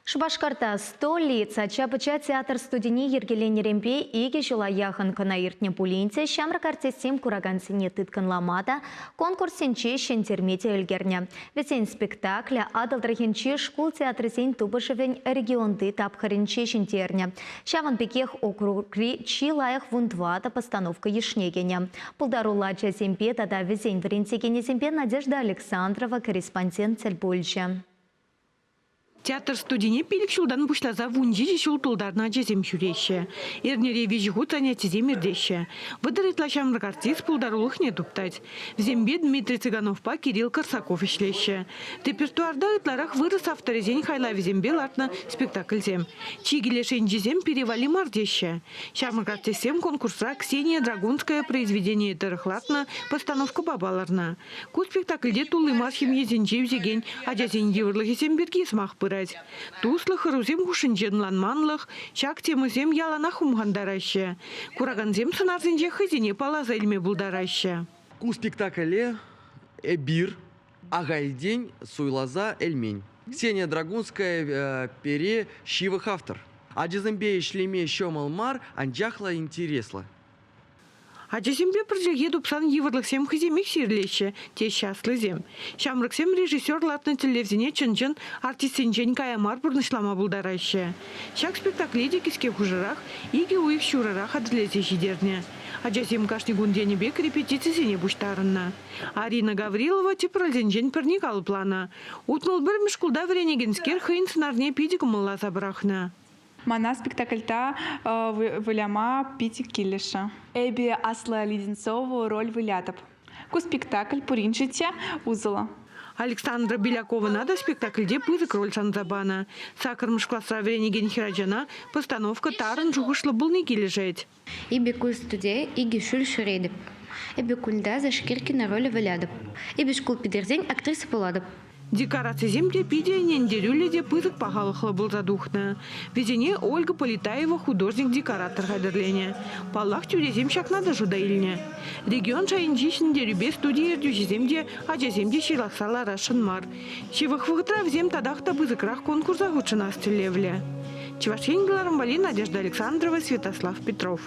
Шбашкарта 100 лица чапыча театр студени ергеленеремпе иге жила яхан канаиртне пулинте шамрак артистим курагансине тытканламада конкурсенче шентермете эльгерне. Весен спектакля адалдрахенче школ театрысен тубышевен регионды тапхаренче шентерне. Шаван пекех округри чилаях вундвата постановка ешнегене. Пулдарула часемпе тада весен врентегене семпе Надежда Александрова, корреспондент Цельбольча. Театр студени пилік шулдан бұшлаза вунжи шул тулдарна жезем шүреші. Эрнере вежігу занятие земердеші. Выдарытла шамрак артист пулдарулық не туптать. В зембе Дмитрий Цыгановпа Кирилл Корсаков ишлеші. Репертуарда ытларах вырыс авторизень хайлави зембе лартна спектакль зем. Чигелешен жезем перевали мардеші. Шамрак артистем конкурса Ксения Драгунская произведение тарыхлатна постановка бабаларна. Ку спектакльде тулы мархим езенче взеген, а жезен еврлығы земберге смах пырать. Туслых рузем хушинжен ланманлых, чак темызем яланах умгандараще. Кураганзем сынарзенже хызине палаза эльме булдараще. Ку спектакле эбир, агайдень, суйлаза эльмень. Ксения Драгунская пере щивых автор. А джезембе шлеме щомалмар анджахла интересла. А жезембе пржеге дупсан еврлых сем хыземек сирлеші, те счастлы зем. Шамрак сем режиссер латны телевизине чын-чын артистенчен каямар бұрнышлама булдараще. Шак спектакледе киске хужырах, иге уйық шурарах адрелесе жидерне. А жезем кашни гунденебек репетициясене буштарынна. Арина Гаврилова тепральзенчен перник алыплана. Утмыл бір мішкулда вренегенскер хыйн сынарне пидик мылла забрахна. Мана спектакльта выляма питик килеша. Эби Асла Леденцову роль вылятып. Ку спектакль пуринчите узыла. Александра Белякова надо спектакльде пызык роль санзабана. Сакармыш класса вренеген хираджана постановка тарын жугышлы былны кележет. Иби куль студия иги шуль шуредып. Иби кульда за шкиркина роль вылядып. Иби шкул пидерзень актриса поладып. Декорация земли пидя нендерюледе пызык пахалыхлы был задухна. Везене Ольга Полетаева художник-декоратор гадерлене. Паллах тюрезем шак надо жудаильне. Регион шайынчишн дерюбе студия дюжеземде, а жеземде шилахсала рашынмар. Чевых выгтра взем тадахта пызыкрах конкурса гучына стелевле. Чевашень Гларамбали, Надежда Александрова, Святослав Петров.